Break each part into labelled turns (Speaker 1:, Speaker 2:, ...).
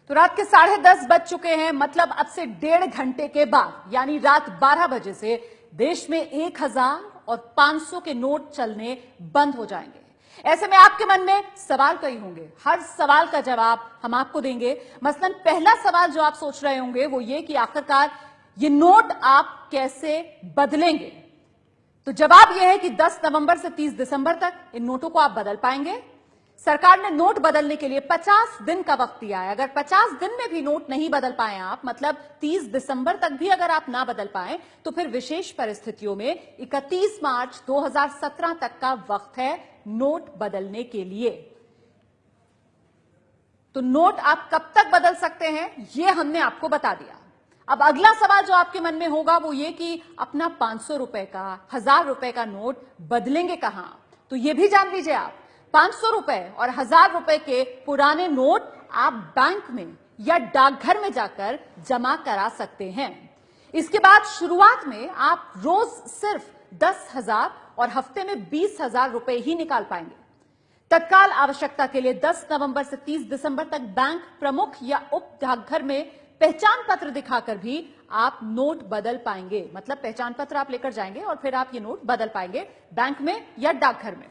Speaker 1: तो रात के 10:30 बज चुके हैं, मतलब अब से 1.5 घंटे के बाद यानी रात 12 बजे से देश में 1000 और 500 के नोट चलने बंद हो जाएंगे। ऐसे में आपके मन में सवाल कई होंगे, हर सवाल का जवाब हम आपको देंगे। मसलन पहला सवाल जो आप सोच रहे होंगे वो ये कि आखिरकार ये नोट आप कैसे बदलेंगे। तो जवाब यह है कि 10 नवंबर से 30 दिसंबर तक इन नोटों को आप बदल पाएंगे। सरकार ने नोट बदलने के लिए 50 दिन का वक्त दिया है। अगर 50 दिन में भी नोट नहीं बदल पाए आप, मतलब 30 दिसंबर तक भी अगर आप ना बदल पाए, तो फिर विशेष परिस्थितियों में 31 मार्च 2017 तक का वक्त है नोट बदलने के लिए। तो नोट आप कब तक बदल सकते हैं यह हमने आपको बता दिया। अब अगला सवाल जो आपके मन में होगा वो ये कि अपना 500 रुपए का, 1000 रुपए का नोट बदलेंगे कहां। तो यह भी जान लीजिए, आप 500 रुपए और 1000 रुपए के पुराने नोट आप बैंक में या डाकघर में जाकर जमा करा सकते हैं। इसके बाद शुरुआत में आप रोज सिर्फ 10,000 और हफ्ते में 20,000 रुपए ही निकाल पाएंगे। तत्काल आवश्यकता के लिए 10 नवंबर से 30 दिसंबर तक बैंक प्रमुख या उप डाकघर में पहचान पत्र दिखाकर भी आप नोट बदल पाएंगे। मतलब पहचान पत्र आप लेकर जाएंगे और फिर आप ये नोट बदल पाएंगे बैंक में या डाकघर में।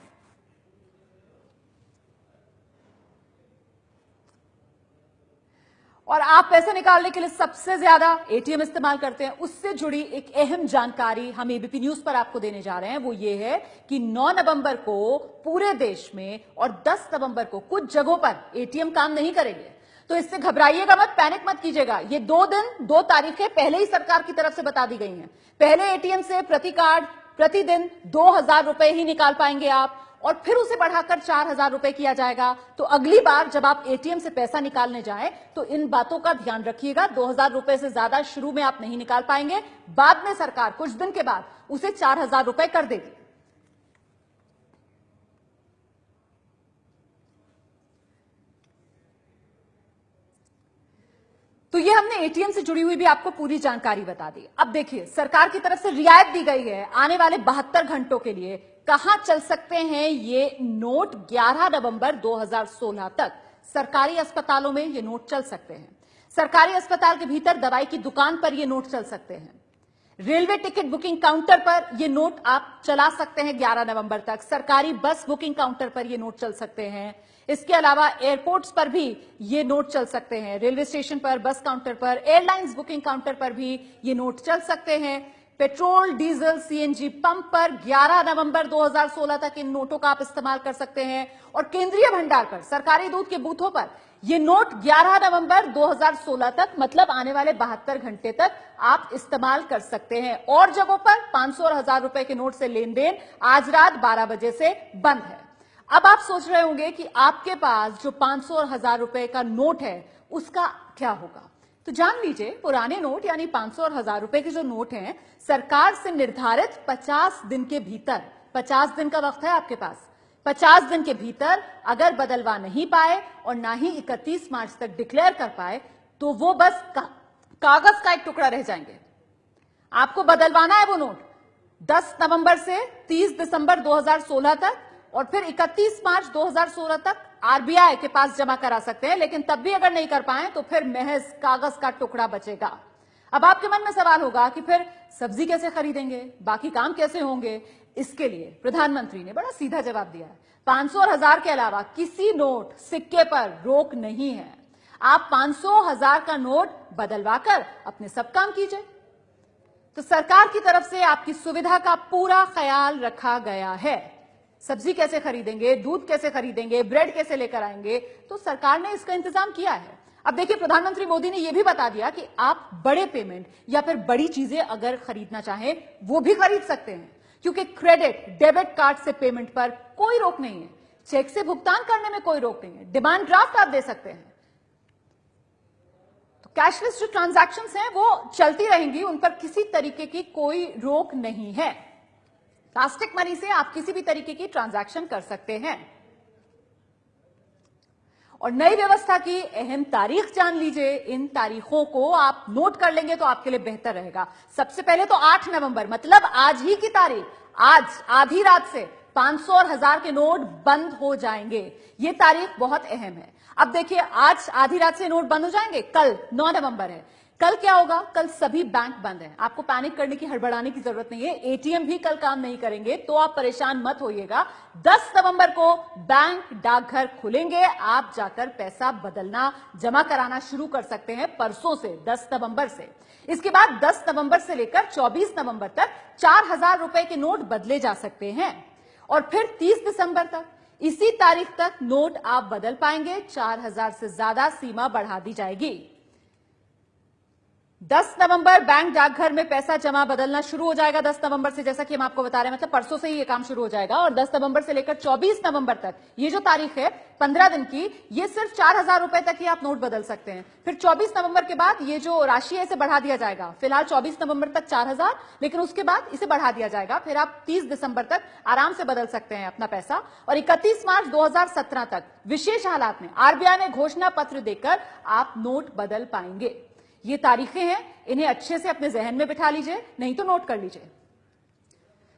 Speaker 1: और आप पैसे निकालने के लिए सबसे ज्यादा एटीएम इस्तेमाल करते हैं, उससे जुड़ी एक अहम जानकारी हम एबीपी न्यूज पर आपको देने जा रहे हैं। वो ये है कि 9 नवंबर को पूरे देश में और 10 नवंबर को कुछ जगहों पर एटीएम काम नहीं करेंगे। तो इससे घबराइएगा मत, पैनिक मत कीजिएगा। ये 2 तारीखें पहले ही सरकार की तरफ से बता दी गई हैं। पहले एटीएम से प्रति कार्ड प्रतिदिन 2000 रुपए ही निकाल पाएंगे आप, और फिर उसे बढ़ाकर 4000 रुपए किया जाएगा। तो अगली बार जब आप एटीएम से पैसा निकालने जाएं तो इन बातों का ध्यान रखिएगा। 2000 रुपए से ज्यादा शुरू में आप नहीं निकाल पाएंगे, बाद में सरकार कुछ दिन के बाद उसे 4000 रुपए कर देगी। तो ये हमने एटीएम से जुड़ी हुई भी आपको पूरी जानकारी बता दी। अब देखिए, सरकार की तरफ से रियायत दी गई है आने वाले 72 घंटों के लिए। कहां चल सकते हैं ये नोट? 11 नवंबर 2016 तक सरकारी अस्पतालों में ये नोट चल सकते हैं। सरकारी अस्पताल के भीतर दवाई की दुकान पर ये नोट चल सकते हैं। रेलवे टिकट बुकिंग काउंटर पर ये नोट आप चला सकते हैं 11 नवंबर तक। सरकारी बस बुकिंग काउंटर पर ये नोट चल सकते हैं। इसके अलावा एयरपोर्ट्स पर भी ये नोट चल सकते हैं। रेलवे स्टेशन पर, बस काउंटर पर, एयरलाइंस बुकिंग काउंटर पर भी ये नोट चल सकते हैं। पेट्रोल, डीजल, सीएनजी पंप पर 11 नवंबर 2016 तक इन नोटों का आप इस्तेमाल कर सकते हैं। और केंद्रीय भंडार पर, सरकारी दूध के बूथों पर ये नोट 11 नवंबर 2016 तक, मतलब आने वाले 72 घंटे तक आप इस्तेमाल कर सकते हैं। और जगहों पर 500 और 1000 रुपए के नोट से लेन देन आज रात 12 बजे से बंद है। अब आप सोच रहे होंगे कि आपके पास जो 500 और 1000 रुपए का नोट है उसका क्या होगा। तो जान लीजिए, पुराने नोट यानी 500 और 1000 रुपए के जो नोट हैं, सरकार से निर्धारित 50 दिन के भीतर, 50 दिन का वक्त है आपके पास, 50 दिन के भीतर अगर बदलवा नहीं पाए और ना ही 31 मार्च तक डिक्लेयर कर पाए तो वो बस कागज का एक टुकड़ा रह जाएंगे। आपको बदलवाना है वो नोट 10 नवंबर से 30 दिसंबर 2016 तक, और फिर 31 मार्च 2016 तक आरबीआई के पास जमा करा सकते हैं। लेकिन तब भी अगर नहीं कर पाए तो फिर महज कागज का टुकड़ा बचेगा। अब आपके मन में सवाल होगा कि फिर सब्जी कैसे खरीदेंगे, बाकी काम कैसे होंगे। इसके लिए प्रधानमंत्री ने बड़ा सीधा जवाब दिया है। 500 और 1000 के अलावा किसी नोट, सिक्के पर रोक नहीं है। आप 500, 1000 का नोट बदलवाकर अपने सब काम कीजिए। तो सरकार की तरफ से आपकी सुविधा का पूरा ख्याल रखा गया है। सब्जी कैसे खरीदेंगे, दूध कैसे खरीदेंगे, ब्रेड कैसे लेकर आएंगे, तो सरकार ने इसका इंतजाम किया है। अब देखिए, प्रधानमंत्री मोदी ने यह भी बता दिया कि आप बड़े पेमेंट या फिर बड़ी चीजें अगर खरीदना चाहें वो भी खरीद सकते हैं, क्योंकि क्रेडिट, डेबिट कार्ड से पेमेंट पर कोई रोक नहीं है। चेक से भुगतान करने में कोई रोक नहीं है। डिमांड ड्राफ्ट आप दे सकते हैं। तो कैशलेस जो ट्रांजैक्शंस हैं वो चलती रहेंगी, उन पर किसी तरीके की कोई रोक नहीं है। प्लास्टिक मनी से आप किसी भी तरीके की ट्रांजैक्शन कर सकते हैं। और नई व्यवस्था की अहम तारीख जान लीजिए। इन तारीखों को आप नोट कर लेंगे तो आपके लिए बेहतर रहेगा। सबसे पहले तो 8 नवंबर, मतलब आज ही की तारीख, आज आधी रात से 500 और 1000 के नोट बंद हो जाएंगे। ये तारीख बहुत अहम है। अब देखिए, आज आधी रात से नोट बंद हो जाएंगे, कल 9 नवंबर है। कल क्या होगा? कल सभी बैंक बंद हैं। आपको पैनिक करने की, हड़बड़ाने की जरूरत नहीं है। एटीएम भी कल काम नहीं करेंगे, तो आप परेशान मत होइएगा। 10 नवंबर को बैंक, डाकघर खुलेंगे। आप जाकर पैसा बदलना, जमा कराना शुरू कर सकते हैं परसों से, 10 नवंबर से। इसके बाद 10 नवंबर से लेकर 24 नवंबर तक 4000 रुपए के नोट बदले जा सकते हैं। और फिर 30 दिसंबर तक, इसी तारीख तक नोट आप बदल पाएंगे। 4000 से ज्यादा सीमा बढ़ा दी जाएगी। 10 नवंबर बैंक, डाकघर में पैसा जमा बदलना शुरू हो जाएगा। 10 नवंबर से, जैसा कि हम आपको बता रहे हैं, मतलब परसों से ही ये काम शुरू हो जाएगा। और 10 नवंबर से लेकर 24 नवंबर तक, ये जो तारीख है 15 दिन की, ये सिर्फ 4000 रुपए तक ही आप नोट बदल सकते हैं। फिर 24 नवंबर के बाद ये जो राशि है इसे बढ़ा दिया जाएगा। फिलहाल 24 नवंबर तक 4000, लेकिन उसके बाद इसे बढ़ा दिया जाएगा। फिर आप 30 दिसंबर तक आराम से बदल सकते हैं अपना पैसा। और 31 मार्च 2017 तक विशेष हालात में आरबीआई ने घोषणा पत्र देकर आप नोट बदल पाएंगे। ये तारीखें हैं, इन्हें अच्छे से अपने जहन में बिठा लीजिए, नहीं तो नोट कर लीजिए।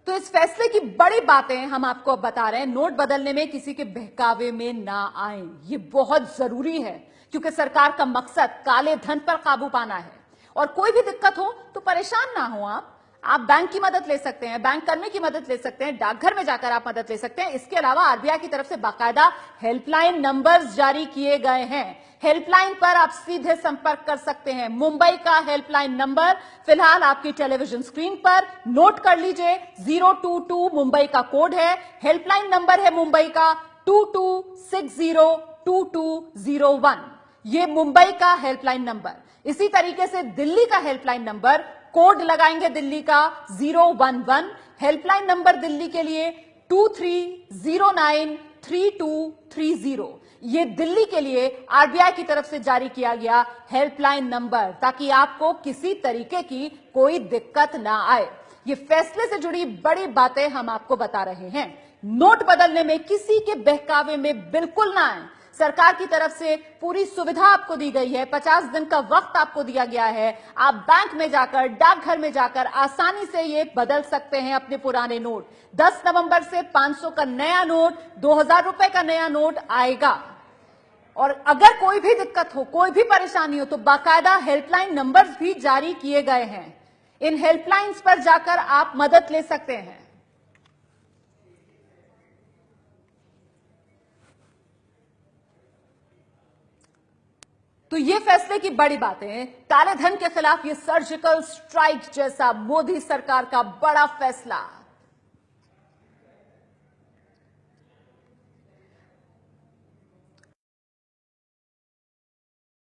Speaker 1: तो इस फैसले की बड़ी बातें हम आपको अब बता रहे हैं। नोट बदलने में किसी के बहकावे में ना आए, ये बहुत जरूरी है, क्योंकि सरकार का मकसद काले धन पर काबू पाना है। और कोई भी दिक्कत हो तो परेशान ना हो आप बैंक की मदद ले सकते हैं, बैंक कर्मी की मदद ले सकते हैं, डाकघर में जाकर आप मदद ले सकते हैं। इसके अलावा आरबीआई की तरफ से बाकायदा हेल्पलाइन नंबर्स जारी किए गए हैं। हेल्पलाइन पर आप सीधे संपर्क कर सकते हैं। मुंबई का हेल्पलाइन नंबर फिलहाल आपकी टेलीविजन स्क्रीन पर, नोट कर लीजिए। 022 मुंबई का कोड है। हेल्पलाइन नंबर है मुंबई का 22602201। ये मुंबई का हेल्पलाइन नंबर। इसी तरीके से दिल्ली का हेल्पलाइन नंबर, कोड लगाएंगे दिल्ली का 011। हेल्पलाइन नंबर दिल्ली के लिए 23093230। ये दिल्ली के लिए आरबीआई की तरफ से जारी किया गया हेल्पलाइन नंबर, ताकि आपको किसी तरीके की कोई दिक्कत ना आए। ये फैसले से जुड़ी बड़ी बातें हम आपको बता रहे हैं। नोट बदलने में किसी के बहकावे में बिल्कुल ना आए। सरकार की तरफ से पूरी सुविधा आपको दी गई है। 50 दिन का वक्त आपको दिया गया है। आप बैंक में जाकर, डाकघर में जाकर आसानी से ये बदल सकते हैं अपने पुराने नोट। 10 नवंबर से 500 का नया नोट, 2000 रुपए का नया नोट आएगा। और अगर कोई भी दिक्कत हो, कोई भी परेशानी हो, तो बाकायदा हेल्पलाइन नंबर्स भी जारी किए गए हैं। इन हेल्पलाइंस पर जाकर आप मदद ले सकते हैं। तो ये फैसले की बड़ी बातें हैं। काले धन के खिलाफ ये सर्जिकल स्ट्राइक जैसा मोदी सरकार का बड़ा फैसला।